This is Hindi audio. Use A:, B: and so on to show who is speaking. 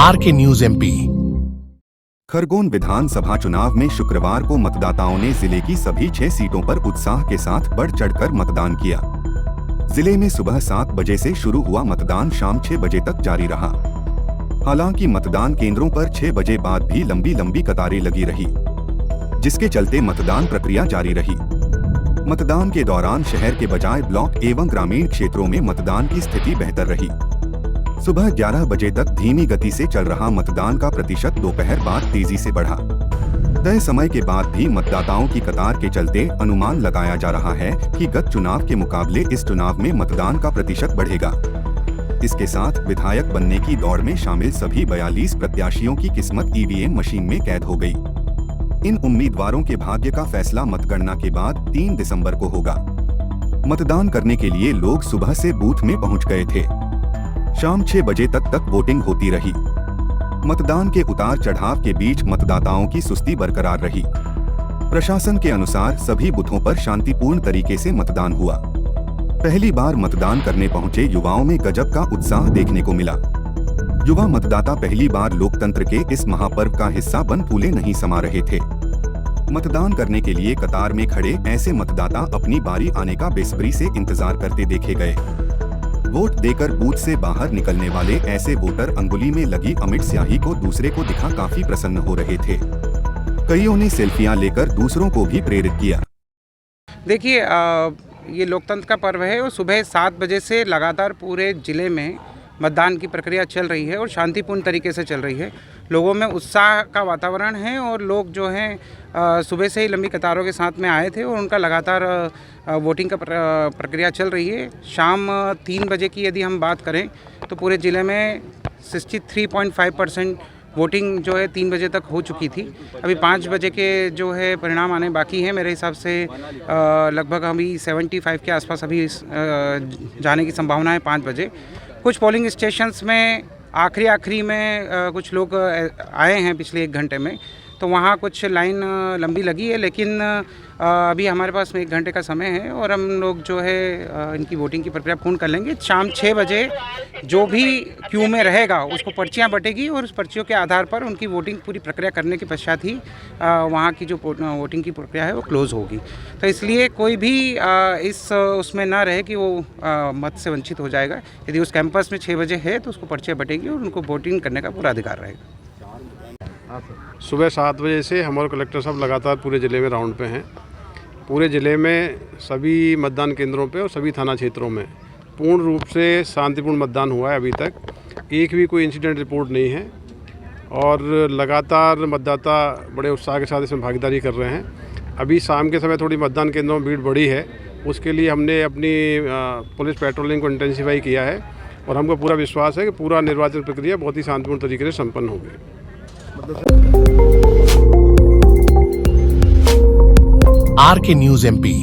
A: R K news MP.
B: खरगोन विधानसभा चुनाव में शुक्रवार को मतदाताओं ने जिले की सभी 6 सीटों पर उत्साह के साथ बढ़ चढ़कर मतदान किया। जिले में सुबह 7 बजे से शुरू हुआ मतदान शाम 6 बजे तक जारी रहा। हालांकि मतदान केंद्रों पर 6 बजे बाद भी लंबी लंबी कतारें लगी रही, जिसके चलते मतदान प्रक्रिया जारी रही। मतदान के दौरान शहर के बजाय ब्लॉक एवं ग्रामीण क्षेत्रों में मतदान की स्थिति बेहतर रही। सुबह 11 बजे तक धीमी गति से चल रहा मतदान का प्रतिशत दोपहर बाद तेजी से बढ़ा। तय समय के बाद भी मतदाताओं की कतार के चलते अनुमान लगाया जा रहा है कि गत चुनाव के मुकाबले इस चुनाव में मतदान का प्रतिशत बढ़ेगा। इसके साथ विधायक बनने की दौड़ में शामिल सभी 42 प्रत्याशियों की किस्मत ईवीएम मशीन में कैद हो गई। इन उम्मीदवारों के भाग्य का फैसला मतगणना के बाद 3 दिसंबर को होगा। मतदान करने के लिए लोग सुबह से बूथ में पहुंच गए थे। शाम 6 बजे तक वोटिंग होती रही। मतदान के उतार चढ़ाव के बीच मतदाताओं की सुस्ती बरकरार रही। प्रशासन के अनुसार सभी बूथों पर शांतिपूर्ण तरीके से मतदान हुआ। पहली बार मतदान करने पहुंचे युवाओं में गजब का उत्साह देखने को मिला। युवा मतदाता पहली बार लोकतंत्र के इस महापर्व का हिस्सा बन फूले नहीं समा रहे थे। मतदान करने के लिए कतार में खड़े ऐसे मतदाता अपनी बारी आने का बेसब्री से इंतजार करते देखे गए। वोट देकर बूथ से बाहर निकलने वाले ऐसे वोटर अंगुली में लगी अमिट स्याही को दूसरे को दिखा काफी प्रसन्न हो रहे थे। कईयों ने सेल्फियां लेकर दूसरों को भी प्रेरित किया।
C: देखिए, ये लोकतंत्र का पर्व है और सुबह 7 बजे से लगातार पूरे ज़िले में मतदान की प्रक्रिया चल रही है और शांतिपूर्ण तरीके से चल रही है। लोगों में उत्साह का वातावरण है और लोग जो हैं सुबह से ही लंबी कतारों के साथ में आए थे और उनका लगातार वोटिंग का प्रक्रिया चल रही है। शाम 3 बजे की यदि हम बात करें तो पूरे ज़िले में 63.5% वोटिंग जो है 3 बजे तक हो चुकी थी। अभी 5 बजे के जो है परिणाम आने बाकी हैं। मेरे हिसाब से लगभग अभी 75 के आसपास अभी जाने की संभावना है 5 बजे। कुछ पोलिंग स्टेशंस में आखिरी में कुछ लोग आए हैं पिछले 1 घंटे में, तो वहाँ कुछ लाइन लंबी लगी है, लेकिन अभी हमारे पास में 1 घंटे का समय है और हम लोग जो है इनकी वोटिंग की प्रक्रिया पूर्ण कर लेंगे। शाम 6 बजे जो भी क्यू में रहेगा उसको पर्चियाँ बटेगी और उस पर्चियों के आधार पर उनकी वोटिंग पूरी प्रक्रिया करने के पश्चात ही वहाँ की जो वोटिंग की प्रक्रिया है वो क्लोज़ होगी। तो इसलिए कोई भी इस उसमें ना रहे कि वो मत से वंचित हो जाएगा। यदि उस कैंपस में 6 बजे है तो उसको पर्चियाँ बटेगी और उनको वोटिंग करने का पूरा अधिकार रहेगा।
D: सुबह 7 बजे से हमारे कलेक्टर साहब लगातार पूरे ज़िले में राउंड पे हैं। पूरे ज़िले में सभी मतदान केंद्रों पे और सभी थाना क्षेत्रों में पूर्ण रूप से शांतिपूर्ण मतदान हुआ है। अभी तक एक भी कोई इंसिडेंट रिपोर्ट नहीं है और लगातार मतदाता बड़े उत्साह के साथ इसमें भागीदारी कर रहे हैं। अभी शाम के समय थोड़ी मतदान केंद्रों में भीड़ बढ़ी है, उसके लिए हमने अपनी पुलिस पेट्रोलिंग को इंटेंसिफाई किया है और हमको पूरा विश्वास है कि पूरा निर्वाचन प्रक्रिया बहुत ही शांतिपूर्ण तरीके से संपन्न होगी।
A: RK news MP.